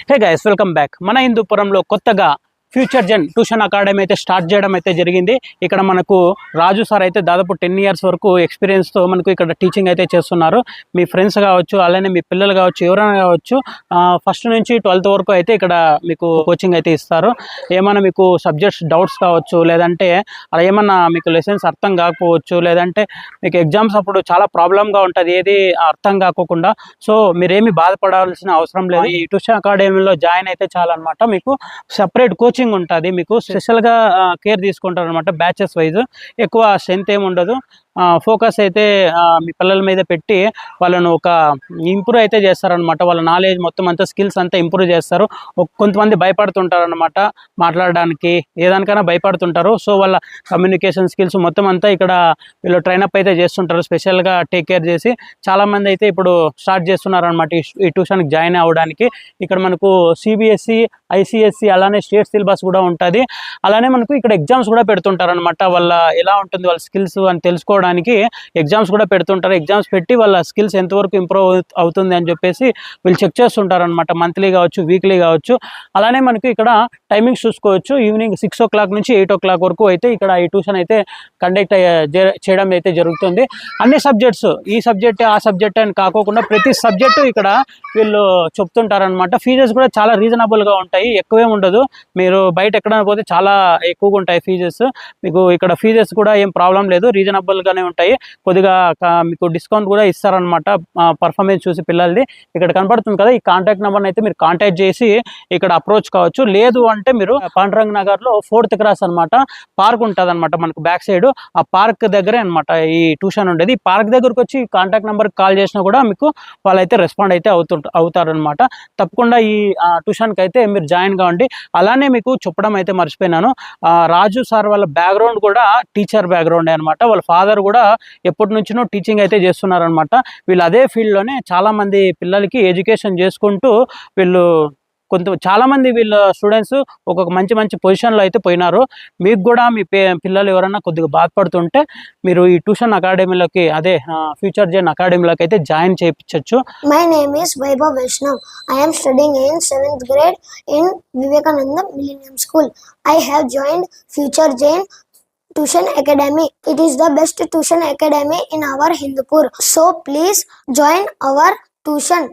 Hey guys, welcome back. మన హిందూపురంలో కొత్తగా future జెన్ tuition academy అయితే స్టార్ట్ చేయడం అయితే జరిగింది. ఇక్కడ మనకు రాజు సార్ అయితే దాదాపు 10 years వరకు ఎక్స్పీరియన్స్తో మనకు ఇక్కడ టీచింగ్ అయితే చేస్తున్నారు. మీ ఫ్రెండ్స్ కావచ్చు, అలానే మీ పిల్లలు కావచ్చు, ఎవరైనా కావచ్చు, ఫస్ట్ నుంచి 12th వరకు అయితే ఇక్కడ మీకు కోచింగ్ అయితే ఇస్తారు. ఏమైనా మీకు సబ్జెక్ట్స్ డౌట్స్ కావచ్చు, లేదంటే అలా ఏమన్నా మీకు లెసన్స్ అర్థం కాకపోవచ్చు, లేదంటే మీకు ఎగ్జామ్స్ అప్పుడు చాలా ప్రాబ్లంగా ఉంటుంది ఏది అర్థం కాకోకుండా. సో మీరేమి బాధపడాల్సిన అవసరం లేదు. ఈ ట్యూషన్ అకాడమీలో జాయిన్ అయితే చాలన్నమాట. మీకు సెపరేట్ కోచింగ్ ఉంటుంది, మీకు స్పెషల్గా కేర్ తీసుకుంటారు అనమాట. బ్యాచెస్ వైజ్ ఎక్కువ స్ట్రెంత్ ఏమి ఉండదు. ఫోకస్ అయితే మీ పిల్లల మీద పెట్టి వాళ్ళను ఒక ఇంప్రూవ్ అయితే చేస్తారనమాట. వాళ్ళ నాలెడ్జ్ మొత్తం అంతా స్కిల్స్ అంతా ఇంప్రూవ్ చేస్తారు. కొంతమంది భయపడుతుంటారు అనమాట మాట్లాడడానికి, ఏదానికైనా భయపడుతుంటారు. సో వాళ్ళ కమ్యూనికేషన్ స్కిల్స్ మొత్తం అంతా ఇక్కడ వీళ్ళు ట్రైనప్ అయితే చేస్తుంటారు, స్పెషల్గా టేక్ కేర్ చేసి. చాలామంది అయితే ఇప్పుడు స్టార్ట్ చేస్తున్నారు అనమాట ఈ ట్యూషన్కి జాయిన్ అవ్వడానికి. ఇక్కడ మనకు సిబిఎస్ఈ, ఐసిఎస్సి, అలానే స్టేట్ సిలబస్ కూడా ఉంటుంది. అలానే మనకు ఇక్కడ ఎగ్జామ్స్ కూడా పెడుతుంటారు అనమాట. వాళ్ళ ఎలా ఉంటుంది వాళ్ళ స్కిల్స్ అని తెలుసుకోవడానికి ఎగ్జామ్స్ కూడా పెడుతుంటారు. ఎగ్జామ్స్ పెట్టి వాళ్ళ స్కిల్స్ ఎంతవరకు ఇంప్రూవ్ అవుతుంది అని చెప్పేసి వీళ్ళు చెక్ చేస్తుంటారు అనమాట. మంత్లీ కావచ్చు, వీక్లీ కావచ్చు. అలానే మనకు ఇక్కడ టైమింగ్స్ చూసుకోవచ్చు. ఈవినింగ్ 6 o'clock నుంచి 8 o'clock వరకు అయితే ఇక్కడ ఈ ట్యూషన్ అయితే కండక్ట్ చేయడం అయితే జరుగుతుంది. అన్ని సబ్జెక్ట్స్, ఈ సబ్జెక్ట్ ఆ సబ్జెక్ట్ అని కాకోకుండా ప్రతి సబ్జెక్టు ఇక్కడ వీళ్ళు చెప్తుంటారనమాట. ఫీజెస్ కూడా చాలా రీజనబుల్గా ఉంటాయి, ఎక్కువే ఉండదు. మీరు బయట ఎక్కడైనా పోతే చాలా ఎక్కువగా ఉంటాయి ఫీజెస్. మీకు ఇక్కడ ఫీజెస్ కూడా ఏం ప్రాబ్లం లేదు, రీజనబుల్గానే ఉంటాయి. కొద్దిగా మీకు డిస్కౌంట్ కూడా ఇస్తారనమాట పర్ఫార్మెన్స్ చూసి పిల్లలది. ఇక్కడ కనపడుతుంది కదా, ఈ కాంటాక్ట్ నెంబర్ని అయితే మీరు కాంటాక్ట్ చేసి ఇక్కడ అప్రోచ్ కావచ్చు. లేదు అంటే మీరు పాండురంగ నగర్లో 4th క్రాస్ అనమాట పార్క్ ఉంటుంది అనమాట మనకు బ్యాక్ సైడ్. ఆ పార్క్ దగ్గరే అనమాట ఈ ట్యూషన్ ఉండేది. ఈ పార్క్ దగ్గరకు వచ్చి కాంటాక్ట్ నెంబర్కి కాల్ చేసినా కూడా మీకు వాళ్ళైతే రెస్పాండ్ అయితే అవుతారనమాట. తప్పకుండా ఈ ట్యూషన్కి అయితే మీరు జాయిన్ కావండి. అలానే మీకు చెప్పడం అయితే మర్చిపోయినాను, రాజు సార్ వాళ్ళ బ్యాక్గ్రౌండ్ కూడా టీచర్ బ్యాక్గ్రౌండ్ అనమాట. వాళ్ళ ఫాదర్ కూడా ఎప్పటి నుంచినో టీచింగ్ అయితే చేస్తున్నారనమాట. వీళ్ళు అదే ఫీల్డ్లోనే చాలామంది పిల్లలకి ఎడ్యుకేషన్ చేసుకుంటూ వీళ్ళు చాలామంది వీళ్ళ స్టూడెంట్స్ ఒక్కొక్క మంచి మంచి పొజిషన్లో అయితే పోయినారు. మీకు కూడా మీ పిల్లలు ఎవరైనా కొద్దిగా బాధపడుతుంటే మీరు ఈ ట్యూషన్ అకాడమీలోకి, అదే ఫ్యూచర్ జెన్ అకాడమీలోకి అయితే join చేయించవచ్చు. My name is Vaibhav Vaishnav. I am studying in 7th grade in Vivekananda Millennium School. I have joined Future Jain Tuition Academy. It is the best tuition academy in our Hindupur. So please join our tuition.